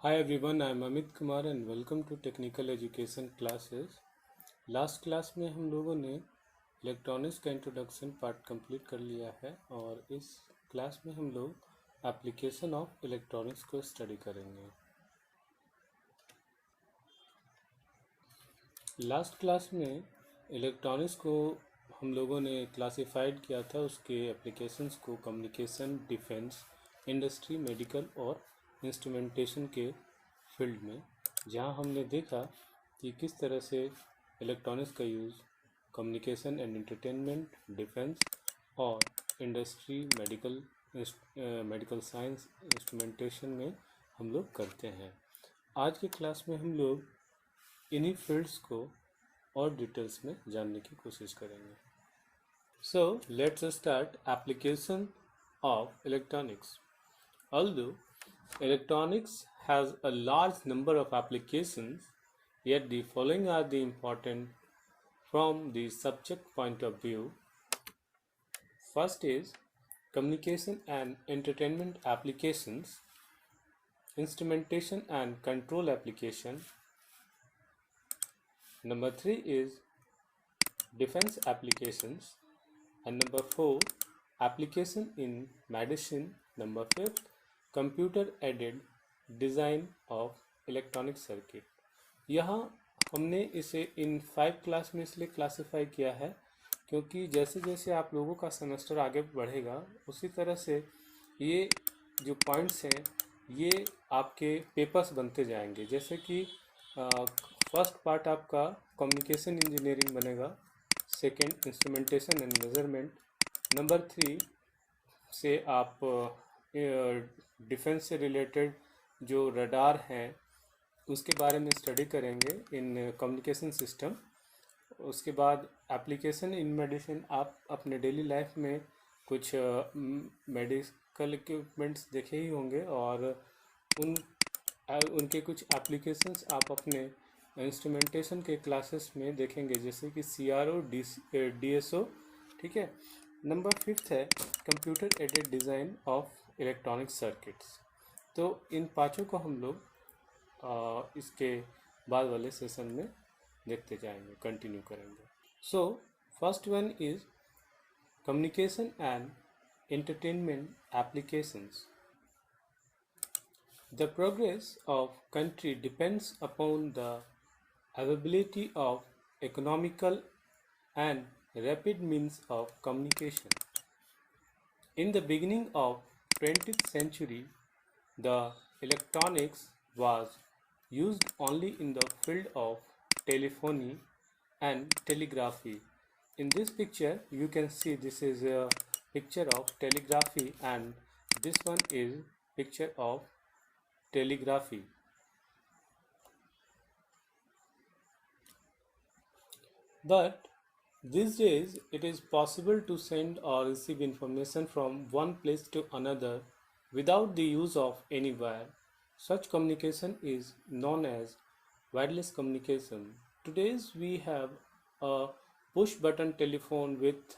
Hi everyone, I am Amit Kumar and welcome to Technical Education Classes. Last class में हम लोगों ने electronics का इंट्रोडक्शन पार्ट कंप्लीट कर लिया है और इस क्लास में हम लोग एप्लीकेशन ऑफ इलेक्ट्रॉनिक्स को स्टडी करेंगे। लास्ट क्लास में इलेक्ट्रॉनिक्स को हम लोगों ने क्लासिफाइड किया था उसके एप्लीकेशंस को कम्युनिकेशन, डिफेंस, इंडस्ट्री, मेडिकल और इंस्ट्रूमेंटेशन के फील्ड में, जहां हमने देखा कि किस तरह से इलेक्ट्रॉनिक्स का use communication and entertainment, defence और इंडस्ट्री, मेडिकल साइंस, इंस्ट्रूमेंटेशन में हम लोग करते हैं। आज के क्लास में हम लोग इन्हीं फील्ड्स को और डिटेल्स में जानने की कोशिश करेंगे। So let's start application of electronics. Although electronics has a large number of applications, yet the following are the important from the subject point of view. First is communication and entertainment applications, instrumentation and control application. Number 3 is defense applications, and number 4 application in medicine. Number 5 computer aided design of electronic circuit. यहाँ हमने इसे इन 5 class में इसलिए classify किया है क्योंकि जैसे जैसे आप लोगों का सेमेस्टर आगे बढ़ेगा उसी तरह से ये जो पॉइंट्स हैं ये आपके पेपर्स बनते जाएंगे। जैसे कि फर्स्ट पार्ट आपका कम्युनिकेशन इंजीनियरिंग बनेगा, second instrumentation and measurement, number 3 से आप डिफेंस से रिलेटेड जो रडार हैं उसके बारे में स्टडी करेंगे इन कम्युनिकेशन सिस्टम। उसके बाद एप्लीकेशन इन मेडिसिन, आप अपने डेली लाइफ में कुछ मेडिकल इक्विपमेंट्स देखे ही होंगे और उनके कुछ एप्लीकेशंस आप अपने इंस्ट्रूमेंटेशन के क्लासेस में देखेंगे, जैसे कि CRO, DSO। ठीक है। नंबर 5 है computer aided design of electronic circuits. तो इन पाँचों को हम लोग इसके बाद वाले सेशन में देखते जाएंगे, कंटिन्यू करेंगे। So first one is communication and entertainment applications. The progress of country depends upon the availability of economical and rapid means of communication. In the beginning of 20th century, the electronics was used only in the field of telephony and telegraphy. In this picture, you can see this is a picture of telegraphy and this one is picture of telegraphy. But these days it is possible to send or receive information from one place to another without the use of any wire. Such communication is known as wireless communication. Today we have a push button telephone with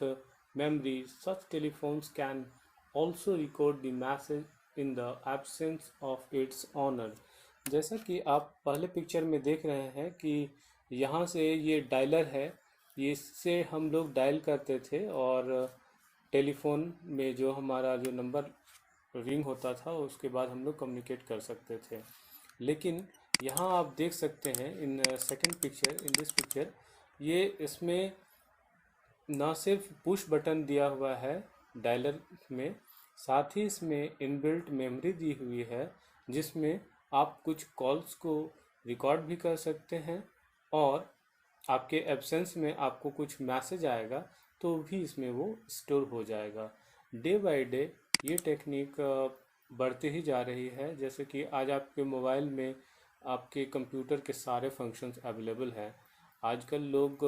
memory. Such telephones can also record the message in the absence of its owner. जैसा कि आप पहले picture में देख रहे हैं कि यहाँ से ये डायलर है, इससे हम लोग डायल करते थे और टेलीफोन में जो हमारा जो नंबर रिंग होता था उसके बाद हम लोग कम्युनिकेट कर सकते थे। लेकिन यहाँ आप देख सकते हैं in second picture, in this picture, ये इसमें ना सिर्फ पुश बटन दिया हुआ है डायलर में, साथ ही इसमें इनबिल्ट मेमोरी दी हुई है जिसमें आप कुछ कॉल्स को रिकॉर्ड भी कर सकते हैं और आपके एब्सेंस में आपको कुछ मैसेज आएगा तो भी इसमें वो स्टोर हो जाएगा। डे बाय डे ये टेक्निक बढ़ती ही जा रही है। जैसे कि आज आपके मोबाइल में आपके कंप्यूटर के सारे फंक्शंस अवेलेबल हैं। आजकल लोग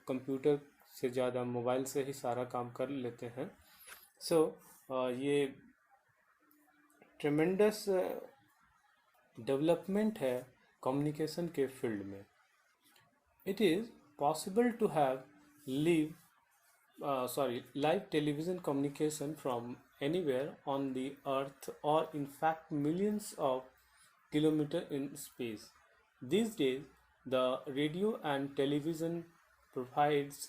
कंप्यूटर से ज़्यादा मोबाइल से ही सारा काम कर लेते हैं। सो ये ट्रेमेंडस डेवलपमेंट है कम्युनिकेशन के फील्ड में। It is possible to have live television communication from anywhere on the earth, or in fact millions of kilometers in space. These days, the radio and television provides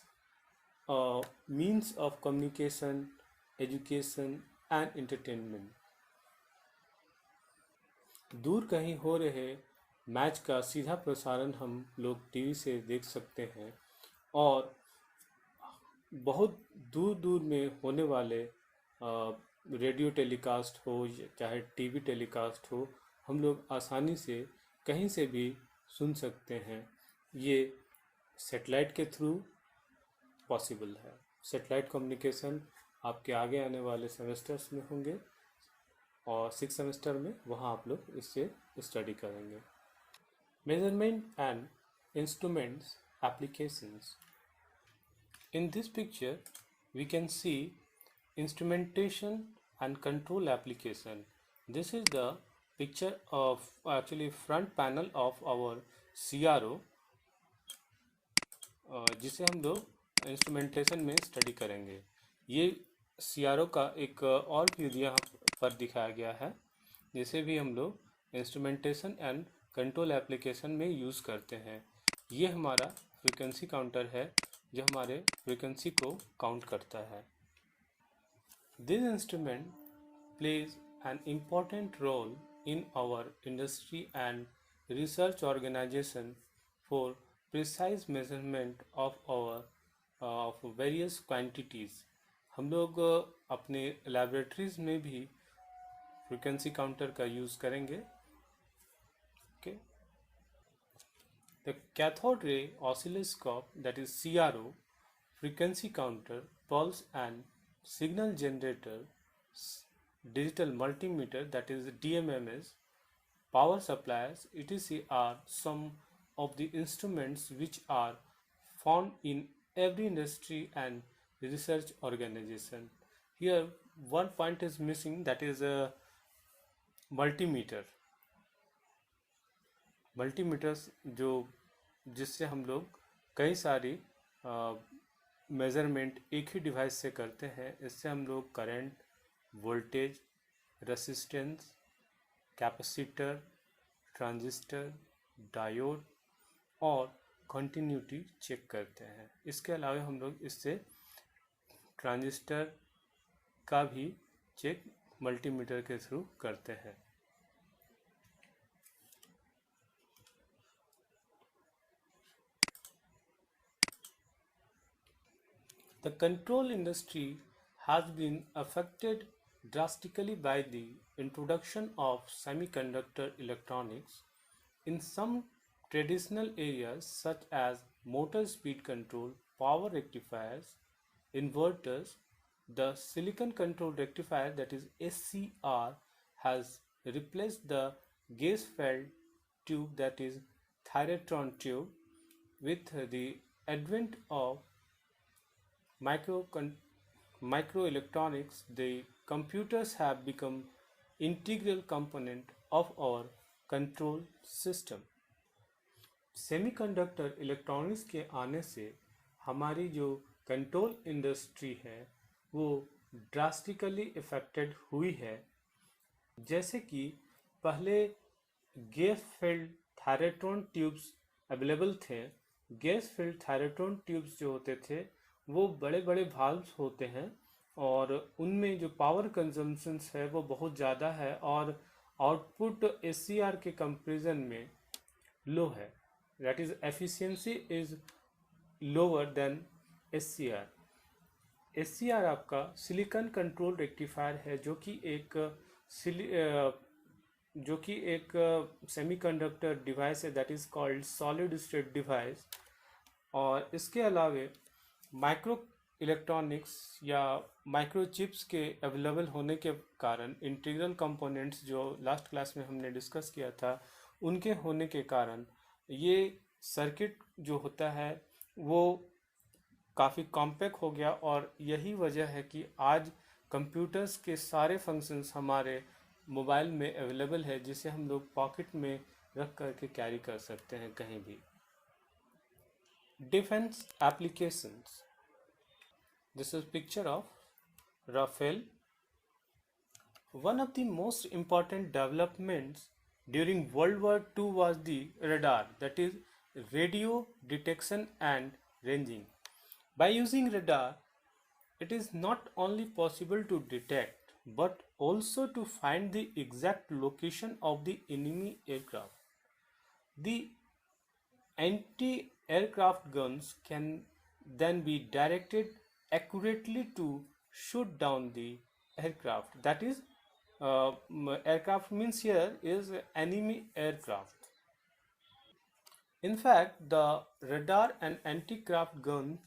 a means of communication, education, and entertainment. दूर कहीं हो रहे match का सीधा प्रसारण हम लोग TV से देख सकते हैं, और बहुत दूर दूर में होने वाले रेडियो टेलीकास्ट हो या चाहे टीवी टेलीकास्ट हो, हम लोग आसानी से कहीं से भी सुन सकते हैं। ये सेटेलाइट के थ्रू पॉसिबल है। सेटेलाइट कम्युनिकेशन आपके आगे आने वाले सेमेस्टर्स में होंगे, और 6 सेमेस्टर में वहाँ आप लोग इससे स्टडी करेंगे। Measurement and instruments applications. In this picture, we can see instrumentation and control application. This is the picture of actually front panel of our CRO, जिसे हम लोग इंस्ट्रूमेंटेशन में स्टडी करेंगे। ये CRO का एक और व्यू यहाँ पर दिखाया गया है, जिसे भी हम लोग इंस्ट्रूमेंटेशन एंड कंट्रोल एप्लीकेशन में यूज़ करते हैं। ये हमारा फ्रीक्वेंसी काउंटर है जो हमारे फ्रीक्वेंसी को काउंट करता है। This instrument plays an important role in our industry and research organization for precise measurement of our of various quantities. हम लोग अपने लैबोरेटरीज में भी फ्रीक्वेंसी काउंटर का यूज़ करेंगे। Okay, The cathode ray oscilloscope, that is CRO, frequency counter, pulse and signal generator, digital multimeter, that is DMMS, power supplies, etc. are some of the instruments which are found in every industry and research organization. Here one point is missing, that is a multimeter. Multimeters जो जिससे हम लोग कई सारी measurement एक ही device से करते हैं। इससे हम लोग current, voltage, resistance, capacitor, transistor, diode और कंटिन्यूटी चेक करते हैं। इसके अलावा हम लोग इससे ट्रांजिस्टर का भी चेक मल्टीमीटर के थ्रू करते हैं। The control industry has been affected drastically by the introduction of semiconductor electronics. In some traditional areas such as motor speed control, power rectifiers, inverters, the silicon control rectifier, that is SCR, has replaced the gas filled tube, that is thyratron tube. With the advent of microelectronics, the computers have become integral component of our control system. Semiconductor electronics के आने से हमारी जो control industry है वो drastically affected हुई है। जैसे कि पहले गैस फिल्ड थायरेट्रॉन ट्यूब्स अवेलेबल थे। गैस फिल्ड थायरेट्रॉन ट्यूब्स जो होते थे वो बड़े बड़े वाल्व्स होते हैं, और उनमें जो पावर कंजम्पशंस है वो बहुत ज़्यादा है, और आउटपुट SCR के कंपेरिजन में लो है। That is efficiency is lower than SCR। SCR आपका सिलिकॉन कंट्रोल रेक्टिफायर है, जो कि एक सेमीकंडक्टर डिवाइस है, that is called solid state device. और इसके अलावे माइक्रो इलेक्ट्रॉनिक्स या माइक्रो चिप्स के अवेलेबल होने के कारण, इंटीग्रल कंपोनेंट्स जो लास्ट क्लास में हमने डिस्कस किया था, उनके होने के कारण ये सर्किट जो होता है वो काफ़ी कॉम्पैक्ट हो गया। और यही वजह है कि आज कंप्यूटर्स के सारे फंक्शंस हमारे मोबाइल में अवेलेबल है, जिसे हम लोग पॉकेट में रख करके कैरी कर सकते हैं कहीं भी। Defense applications. This is picture of Rafale. One of the most important developments during World War II was the radar, that is radio detection and ranging. By using radar, it is not only possible to detect but also to find the exact location of the enemy aircraft. The anti-aircraft guns can then be directed accurately to shoot down the aircraft. That is, aircraft means here is enemy aircraft. In fact, the radar and anti-craft gun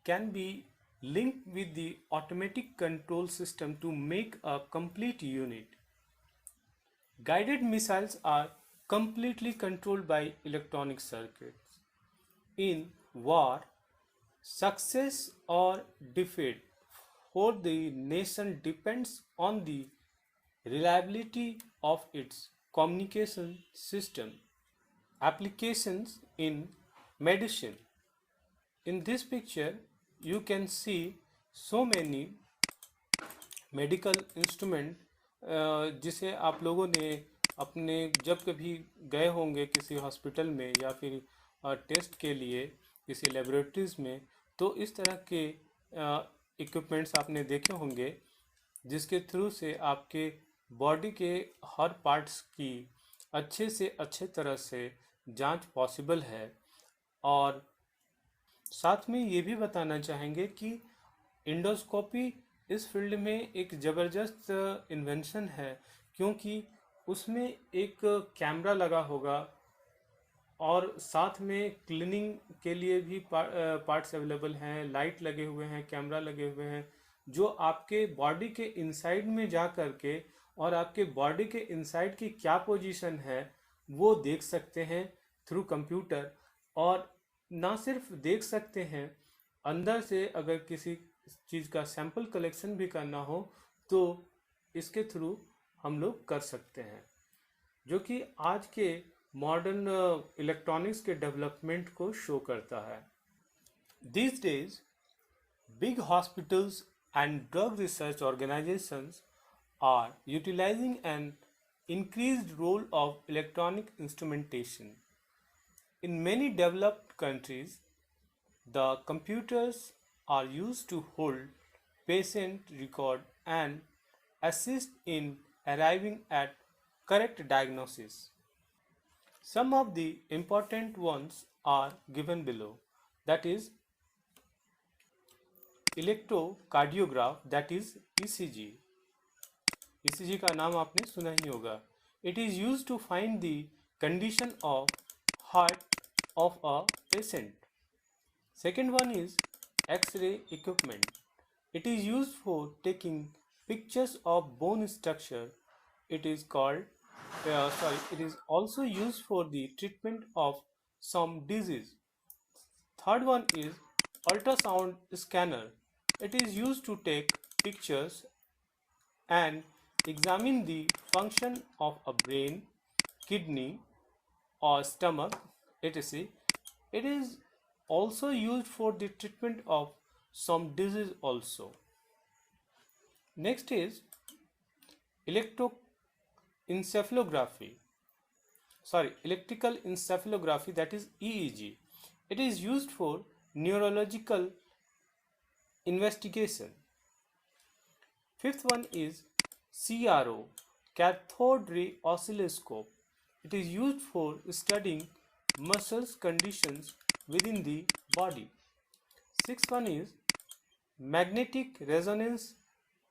can be linked with the automatic control system to make a complete unit. Guided missiles are completely controlled by electronic circuits. In war, success or defeat for the nation depends on the reliability of its communication system. Applications in medicine. In this picture, you can see so many medical instrument जिसे आप लोगों ने अपने जब कभी गए होंगे किसी हॉस्पिटल में या फिर टेस्ट के लिए किसी लेबोरेटरीज में, तो इस तरह के इक्विपमेंट्स आपने देखे होंगे जिसके थ्रू से आपके बॉडी के हर पार्ट्स की अच्छे से अच्छे तरह से जांच पॉसिबल है। और साथ में ये भी बताना चाहेंगे कि इंडोस्कोपी इस फील्ड में एक ज़बरदस्त इन्वेंशन है, क्योंकि उसमें एक कैमरा लगा होगा और साथ में क्लीनिंग के लिए भी पार्ट्स अवेलेबल हैं, लाइट लगे हुए हैं, कैमरा लगे हुए हैं, जो आपके बॉडी के इनसाइड में जा कर के और आपके बॉडी के इनसाइड की क्या पोजीशन है वो देख सकते हैं थ्रू कंप्यूटर। और ना सिर्फ देख सकते हैं, अंदर से अगर किसी चीज़ का सैंपल कलेक्शन भी करना हो तो इसके थ्रू हम लोग कर सकते हैं, जो कि आज के मॉडर्न इलेक्ट्रॉनिक्स के डेवलपमेंट को शो करता है। These days, big hospitals and drug research organizations are utilizing an increased role of electronic instrumentation. In many developed countries, the computers are used to hold patient record and assist in arriving at correct diagnosis. Some of the important ones are given below, that is electrocardiograph, that is ECG. ECG का नाम आपने सुना ही होगा. It is used to find the condition of heart of a patient. Second one is X-ray equipment. It is used for taking pictures of bone structure. It is called, it is also used for the treatment of some disease. Third one is ultrasound scanner. It is used to take pictures and examine the function of a brain, kidney, or stomach, etc. It is also used for the treatment of some disease also. Next is electroencephalography. Electrical encephalography, that is EEG. It is used for neurological investigation. Fifth one is CRO, cathode ray oscilloscope. It is used for studying muscles conditions within the body. Sixth one is magnetic resonance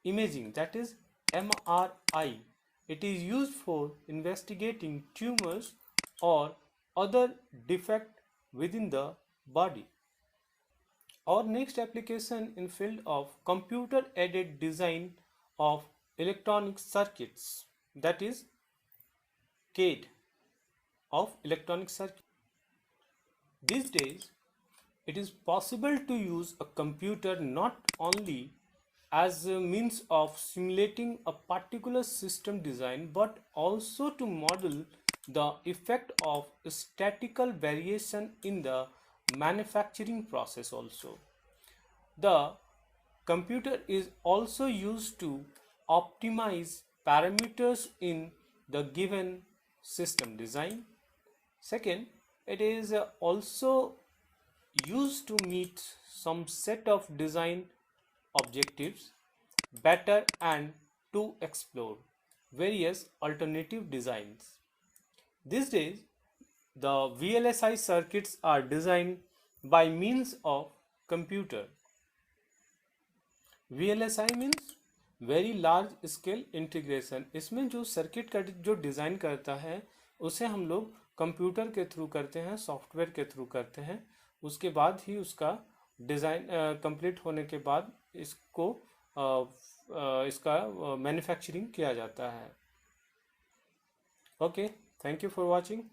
imaging, that is MRI. It is used for investigating tumors or other defect within the body. Our next application in field of computer aided design of electronic circuits, that is CAD of electronic circuit. These days, it is possible to use a computer not only as a means of simulating a particular system design but also to model the effect of statistical variation in the manufacturing process also. The computer is also used to optimize parameters in the given system design. Second, it is also used to meet some set of design objectives better and to explore various alternative designs. These days, the VLSI circuits are designed by means of computer. VLSI means very large scale integration. इसमें जो circuit का जो design करता है उसे हम लोग computer के थ्रू करते हैं, सॉफ्टवेयर के थ्रू करते हैं। उसके बाद ही उसका डिज़ाइन कंप्लीट होने के बाद इसका मैन्युफैक्चरिंग किया जाता है। Okay, thank you for watching.